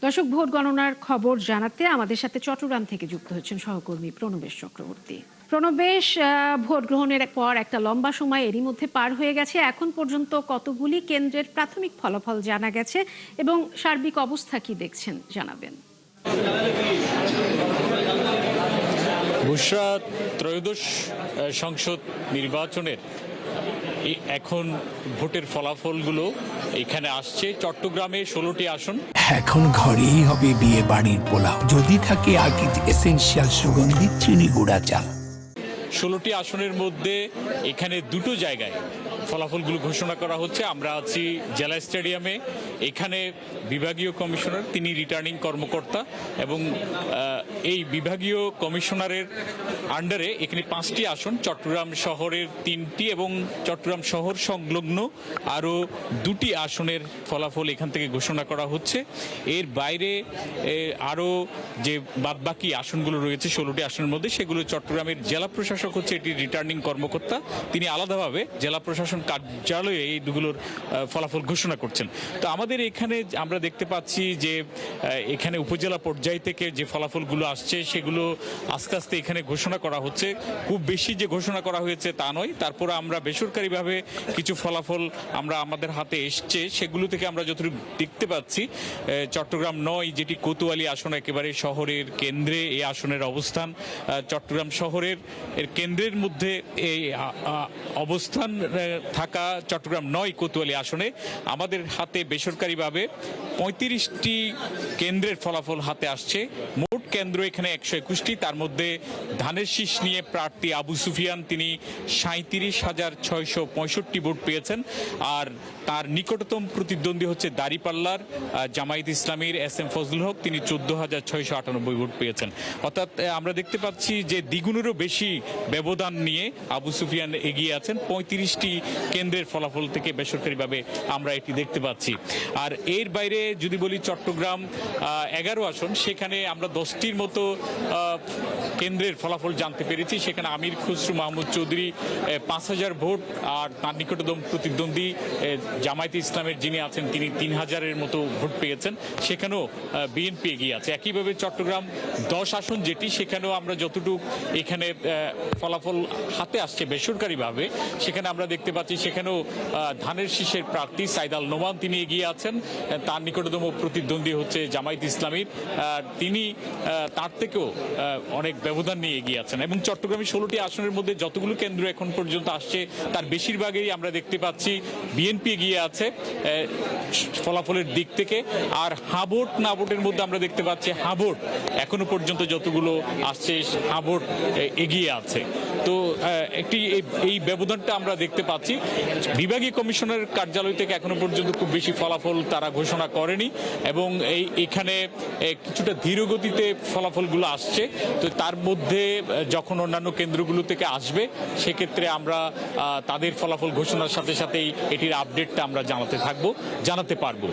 দর্শক, ভোট গণনার খবর জানাতে আমাদের সাথে চট্টগ্রাম থেকে যুক্ত হচ্ছেন সহকর্মী প্রণবেশ চক্রবর্তী। প্রণবেশ, ভোট গ্রহণের পর একটা লম্বা সময় এরই মধ্যে পার হয়ে গেছে। এখন পর্যন্ত কতগুলি কেন্দ্রের প্রাথমিক ফলাফল জানা গেছে এবং সার্বিক অবস্থা কি দেখছেন জানাবেন। বুশরা, ত্রয়োদশ সংসদ নির্বাচনের এখন ভোটের ফলাফলগুলো এখানে আসছে। চট্টগ্রামে 16টি আসন। এখন ঘরেই হবে বিয়ে বাড়ির পোলাও, যদি থাকে আকিজ এসেনশিয়াল সুগন্ধি চিনি গুঁড়া চাল। 16টি আসনের মধ্যে এখানে দুটো জায়গায় ফলাফলগুলো ঘোষণা করা হচ্ছে। আমরা আছি জেলা স্টেডিয়ামে। এখানে বিভাগীয় কমিশনার, তিনি রিটার্নিং কর্মকর্তা, এবং এই বিভাগীয় কমিশনারের আন্ডারে এখানে 5টি আসন, চট্টগ্রাম শহরের 3টি এবং চট্টগ্রাম শহর সংলগ্ন আরও 2টি আসনের ফলাফল এখান থেকে ঘোষণা করা হচ্ছে। এর বাইরে আরও যে বাদবাকি আসনগুলো রয়েছে 16টি আসনের মধ্যে, সেগুলো চট্টগ্রামের জেলা প্রশাসক হচ্ছে এটির রিটার্নিং কর্মকর্তা, তিনি আলাদাভাবে জেলা প্রশাসন কার্যালয়ে এইগুলোর ফলাফল ঘোষণা করছেন। তো আমাদের এখানে আমরা দেখতে পাচ্ছি যে এখানে উপজেলা পর্যায় থেকে যে ফলাফলগুলো আসছে সেগুলো আস্তে আস্তে এখানে ঘোষণা করা হচ্ছে। খুব বেশি যে ঘোষণা করা হয়েছে তা নয়, তারপরে আমরা বেসরকারিভাবে কিছু ফলাফল আমরা আমাদের হাতে এসছে, সেগুলো থেকে আমরা যতটুকু দেখতে পাচ্ছি চট্টগ্রাম 9, যেটি কোতোয়ালি আসন, একেবারে শহরের কেন্দ্রে এই আসনের অবস্থান। চট্টগ্রাম শহরের কেন্দ্রের মধ্যে এই অবস্থান থাকা চট্টগ্রাম 9 কোতোয়ালি আসনে আমাদের হাতে বেসরকারিভাবে 35টি কেন্দ্রের ফলাফল হাতে আসছে। মোট কেন্দ্র এখানে 121টি। তার মধ্যে ধানের শীষ নিয়ে প্রার্থী আবু সুফিয়ান, তিনি 37,665 ভোট পেয়েছেন। আর তার নিকটতম প্রতিদ্বন্দ্বী হচ্ছে দাঁড়িপাল্লার জামায়াত ইসলামীর এস.এম. ফজলুল হক, তিনি 14,698 ভোট পেয়েছেন। অর্থাৎ আমরা দেখতে পাচ্ছি যে দ্বিগুণেরও বেশি ব্যবধান নিয়ে আবু সুফিয়ান এগিয়ে আছেন। 35টি কেন্দ্রের ফলাফল থেকে বেসরকারিভাবে আমরা এটি দেখতে পাচ্ছি। আর এর বাইরে যদি বলি চট্টগ্রাম 11 আসন, সেখানে আমরা 10টির মতো কেন্দ্রের ফলাফল জানতে পেরেছি। সেখানে আমির খুসরু মাহমুদ চৌধুরী 5,000 ভোট, আর তার নিকটতম প্রতিদ্বন্দ্বী জামায়াত ইসলামের যিনি আছেন তিনি 3,000-এর মতো ভোট পেয়েছেন। সেখানেও বিএনপি এগিয়ে আছে। একইভাবে চট্টগ্রাম 10 আসন যেটি, সেখানেও আমরা যতটুকু এখানে ফলাফল হাতে আসছে বেসরকারিভাবে, সেখানে আমরা দেখতে পাচ্ছি সেখানেও ধানের শীষের প্রার্থী সাইদ আল নোমান, তিনি এগিয়ে আছেন। তার নিকটতম প্রতিদ্বন্দ্বী হচ্ছে জামায়াত ইসলামীর, তিনি তার থেকেও অনেক ব্যবধান নিয়ে এগিয়ে আছেন। এবং চট্টগ্রামে 16টি আসনের মধ্যে যতগুলো কেন্দ্র এখন পর্যন্ত আসছে তার বেশিরভাগই আমরা দেখতে পাচ্ছি বিএনপি এগিয়ে আছে ফলাফলের দিক থেকে। আর হাভোট না ভোটের মধ্যে আমরা দেখতে পাচ্ছি হাভোট এখনো পর্যন্ত যতগুলো আসছে হাভোট এগিয়ে আছে। তো এই ব্যবধানটা আমরা দেখতে পাচ্ছি। বিভাগীয় কমিশনার কার্যালয় থেকে এখনো পর্যন্ত খুব বেশি ফলাফল তারা ঘোষণা করেনি, এবং এখানে কিছুটা ধীর গতিতে ফলাফলগুলো আসছে। তো তার মধ্যে যখন অন্যান্য কেন্দ্রগুলো থেকে আসবে, সেক্ষেত্রে আমরা তাদের ফলাফল ঘোষণার সাথে সাথেই এটির আপডেটটা আমরা জানাতে পারবো।